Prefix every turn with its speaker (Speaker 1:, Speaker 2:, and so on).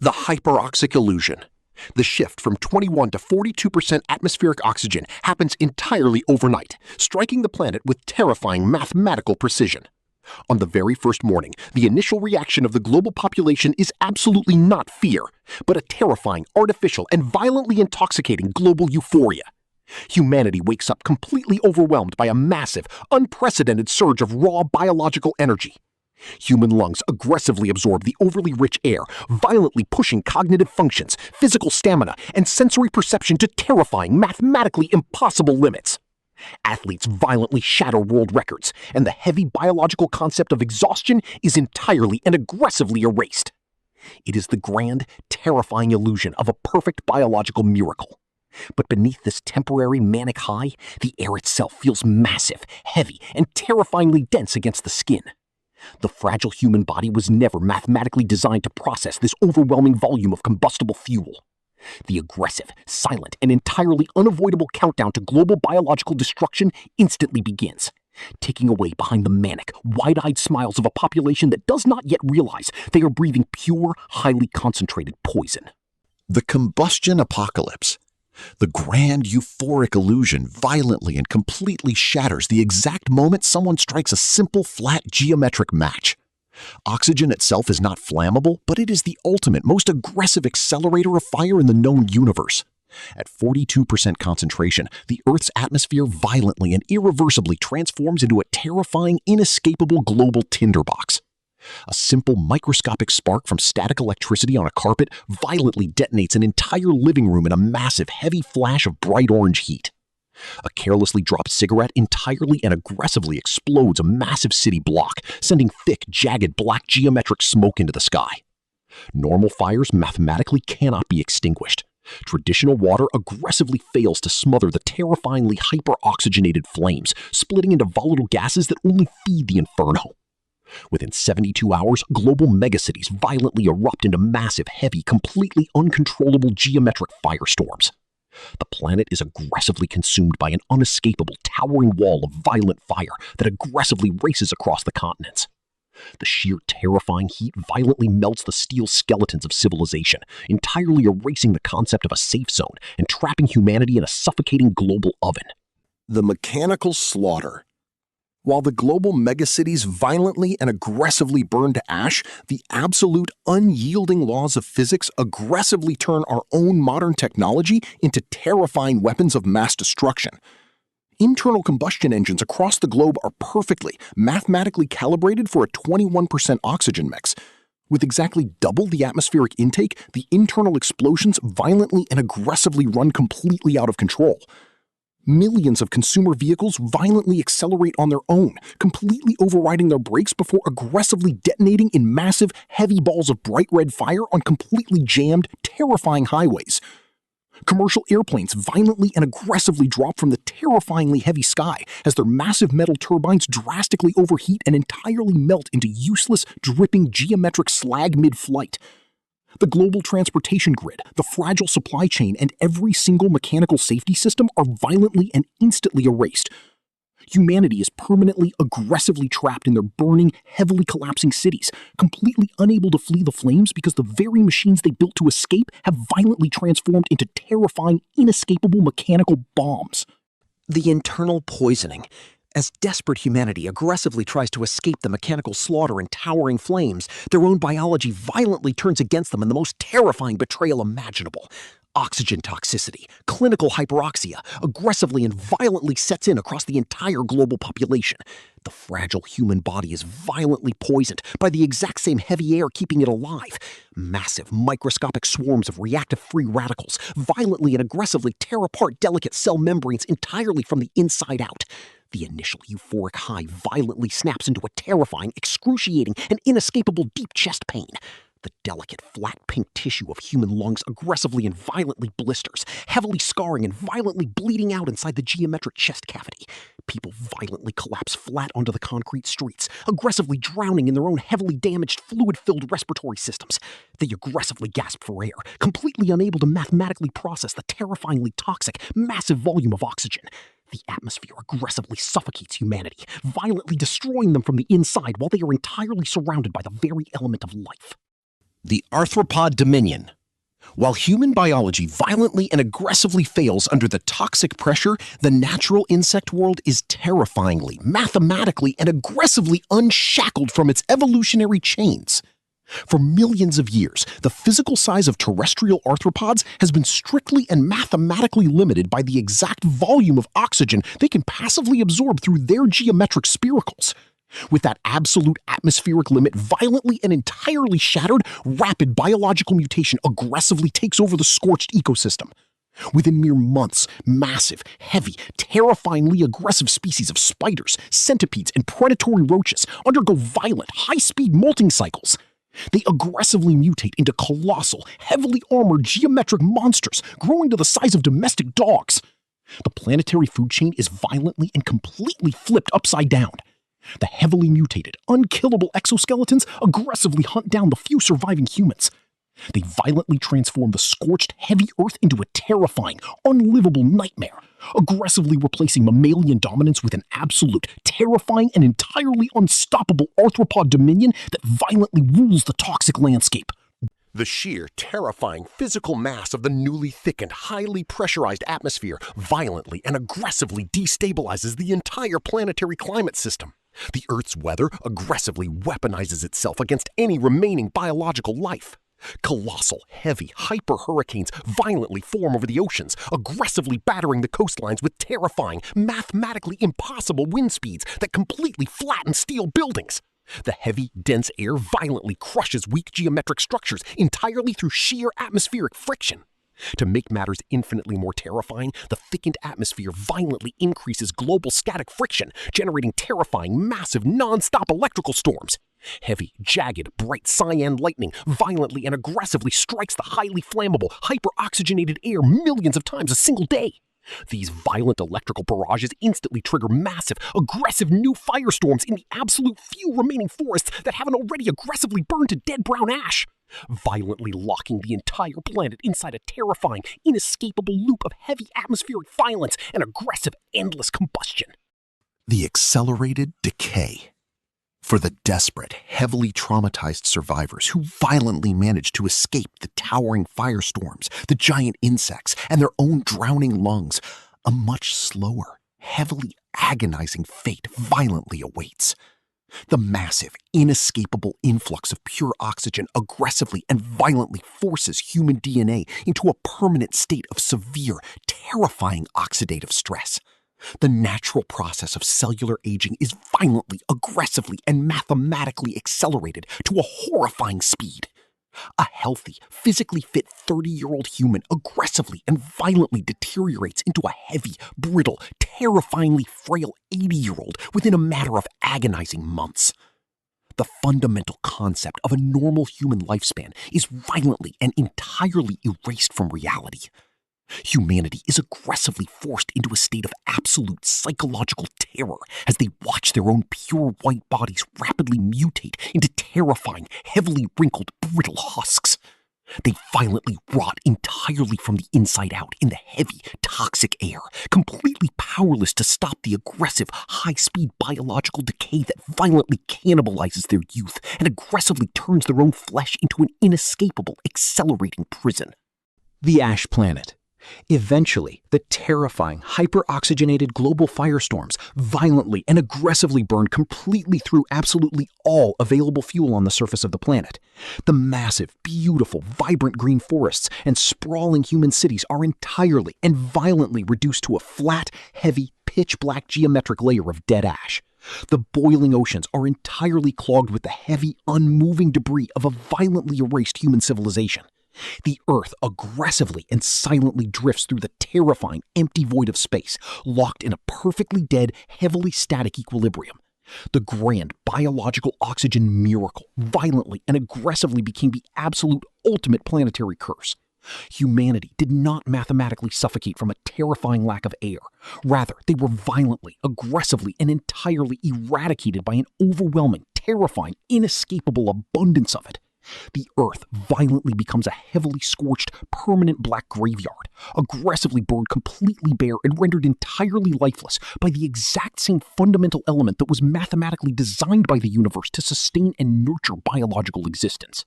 Speaker 1: The Hyperoxic Illusion. The shift from 21 to 42% atmospheric oxygen happens entirely overnight, striking the planet with terrifying mathematical precision. On the very first morning, the initial reaction of the global population is absolutely not fear, but a terrifying, artificial, and violently intoxicating global euphoria. Humanity wakes up completely overwhelmed by a massive, unprecedented surge of raw biological energy. Human lungs aggressively absorb the overly rich air, violently pushing cognitive functions, physical stamina, and sensory perception to terrifying, mathematically impossible limits. Athletes violently shatter world records, and the heavy biological concept of exhaustion is entirely and aggressively erased. It is the grand, terrifying illusion of a perfect biological miracle. But beneath this temporary manic high, the air itself feels massive, heavy, and terrifyingly dense against the skin. The fragile human body was never mathematically designed to process this overwhelming volume of combustible fuel. The aggressive, silent, and entirely unavoidable countdown to global biological destruction instantly begins, taking away behind the manic, wide-eyed smiles of a population that does not yet realize they are breathing pure, highly concentrated poison.
Speaker 2: The Combustion Apocalypse. The grand euphoric illusion violently and completely shatters the exact moment someone strikes a simple, flat geometric match. Oxygen itself is not flammable, but it is the ultimate, most aggressive accelerator of fire in the known universe. At 42% concentration, the Earth's atmosphere violently and irreversibly transforms into a terrifying, inescapable global tinderbox. A simple microscopic spark from static electricity on a carpet violently detonates an entire living room in a massive, heavy flash of bright orange heat. A carelessly dropped cigarette entirely and aggressively explodes a massive city block, sending thick, jagged, black geometric smoke into the sky. Normal fires mathematically cannot be extinguished. Traditional water aggressively fails to smother the terrifyingly hyperoxygenated flames, splitting into volatile gases that only feed the inferno. Within 72 hours, global megacities violently erupt into massive, heavy, completely uncontrollable geometric firestorms. The planet is aggressively consumed by an unescapable, towering wall of violent fire that aggressively races across the continents. The sheer terrifying heat violently melts the steel skeletons of civilization, entirely erasing the concept of a safe zone and trapping humanity in a suffocating global oven.
Speaker 1: The mechanical slaughter. While the global megacities violently and aggressively burn to ash, the absolute unyielding laws of physics aggressively turn our own modern technology into terrifying weapons of mass destruction. Internal combustion engines across the globe are perfectly, mathematically calibrated for a 21% oxygen mix. With exactly double the atmospheric intake, the internal explosions violently and aggressively run completely out of control. Millions of consumer vehicles violently accelerate on their own, completely overriding their brakes before aggressively detonating in massive, heavy balls of bright red fire on completely jammed, terrifying highways. Commercial airplanes violently and aggressively drop from the terrifyingly heavy sky as their massive metal turbines drastically overheat and entirely melt into useless, dripping geometric slag mid-flight. The global transportation grid, the fragile supply chain, and every single mechanical safety system are violently and instantly erased. Humanity is permanently, aggressively trapped in their burning, heavily collapsing cities, completely unable to flee the flames because the very machines they built to escape have violently transformed into terrifying, inescapable mechanical bombs.
Speaker 3: The internal poisoning. As desperate humanity aggressively tries to escape the mechanical slaughter and towering flames, their own biology violently turns against them in the most terrifying betrayal imaginable. Oxygen toxicity, clinical hyperoxia, aggressively and violently sets in across the entire global population. The fragile human body is violently poisoned by the exact same heavy air keeping it alive. Massive, microscopic swarms of reactive free radicals violently and aggressively tear apart delicate cell membranes entirely from the inside out. The initial euphoric high violently snaps into a terrifying, excruciating, and inescapable deep chest pain. The delicate, flat pink tissue of human lungs aggressively and violently blisters, heavily scarring and violently bleeding out inside the geometric chest cavity. People violently collapse flat onto the concrete streets, aggressively drowning in their own heavily damaged, fluid-filled respiratory systems. They aggressively gasp for air, completely unable to mathematically process the terrifyingly toxic, massive volume of oxygen. The atmosphere aggressively suffocates humanity, violently destroying them from the inside while they are entirely surrounded by the very element of life. The Arthropod Dominion. While human biology violently and aggressively fails under the toxic pressure, the natural insect world is terrifyingly, mathematically, and aggressively unshackled from its evolutionary chains. For millions of years, the physical size of terrestrial arthropods has been strictly and mathematically limited by the exact volume of oxygen they can passively absorb through their geometric spiracles. With that absolute atmospheric limit violently and entirely shattered, rapid biological mutation aggressively takes over the scorched ecosystem. Within mere months, massive, heavy, terrifyingly aggressive species of spiders, centipedes, and predatory roaches undergo violent, high-speed molting cycles. They aggressively mutate into colossal, heavily armored geometric monsters growing to the size of domestic dogs. The planetary food chain is violently and completely flipped upside down. The heavily mutated, unkillable exoskeletons aggressively hunt down the few surviving humans. They violently transform the scorched, heavy Earth into a terrifying, unlivable nightmare, aggressively replacing mammalian dominance with an absolute, terrifying, and entirely unstoppable arthropod dominion that violently rules the toxic landscape.
Speaker 1: The sheer, terrifying physical mass of the newly thickened, highly pressurized atmosphere violently and aggressively destabilizes the entire planetary climate system. The Earth's weather aggressively weaponizes itself against any remaining biological life. Colossal, heavy, hyper-hurricanes violently form over the oceans, aggressively battering the coastlines with terrifying, mathematically impossible wind speeds that completely flatten steel buildings. The heavy, dense air violently crushes weak geometric structures entirely through sheer atmospheric friction. To make matters infinitely more terrifying, the thickened atmosphere violently increases global static friction, generating terrifying, massive, non-stop electrical storms. Heavy, jagged, bright cyan lightning violently and aggressively strikes the highly flammable, hyperoxygenated air millions of times a single day. These violent electrical barrages instantly trigger massive, aggressive new firestorms in the absolute few remaining forests that haven't already aggressively burned to dead brown ash, violently locking the entire planet inside a terrifying, inescapable loop of heavy atmospheric violence and aggressive, endless combustion.
Speaker 2: The Accelerated Decay. For the desperate, heavily traumatized survivors who violently manage to escape the towering firestorms, the giant insects, and their own drowning lungs, a much slower, heavily agonizing fate violently awaits. The massive, inescapable influx of pure oxygen aggressively and violently forces human DNA into a permanent state of severe, terrifying oxidative stress. The natural process of cellular aging is violently, aggressively, and mathematically accelerated to a horrifying speed. A healthy, physically fit 30-year-old human aggressively and violently deteriorates into a heavy, brittle, terrifyingly frail 80-year-old within a matter of agonizing months. The fundamental concept of a normal human lifespan is violently and entirely erased from reality. Humanity is aggressively forced into a state of absolute psychological terror as they watch their own pure white bodies rapidly mutate into terrifying, heavily wrinkled, brittle husks. They violently rot entirely from the inside out in the heavy, toxic air, completely powerless to stop the aggressive, high-speed biological decay that violently cannibalizes their youth and aggressively turns their own flesh into an inescapable, accelerating prison.
Speaker 3: The Ash Planet. Eventually, the terrifying, hyperoxygenated global firestorms violently and aggressively burn completely through absolutely all available fuel on the surface of the planet. The massive, beautiful, vibrant green forests and sprawling human cities are entirely and violently reduced to a flat, heavy, pitch-black geometric layer of dead ash. The boiling oceans are entirely clogged with the heavy, unmoving debris of a violently erased human civilization. The Earth aggressively and silently drifts through the terrifying, empty void of space, locked in a perfectly dead, heavily static equilibrium. The grand biological oxygen miracle violently and aggressively became the absolute ultimate planetary curse. Humanity did not mathematically suffocate from a terrifying lack of air. Rather, they were violently, aggressively, and entirely eradicated by an overwhelming, terrifying, inescapable abundance of it. The Earth violently becomes a heavily scorched, permanent black graveyard, aggressively burned completely bare and rendered entirely lifeless by the exact same fundamental element that was mathematically designed by the universe to sustain and nurture biological existence.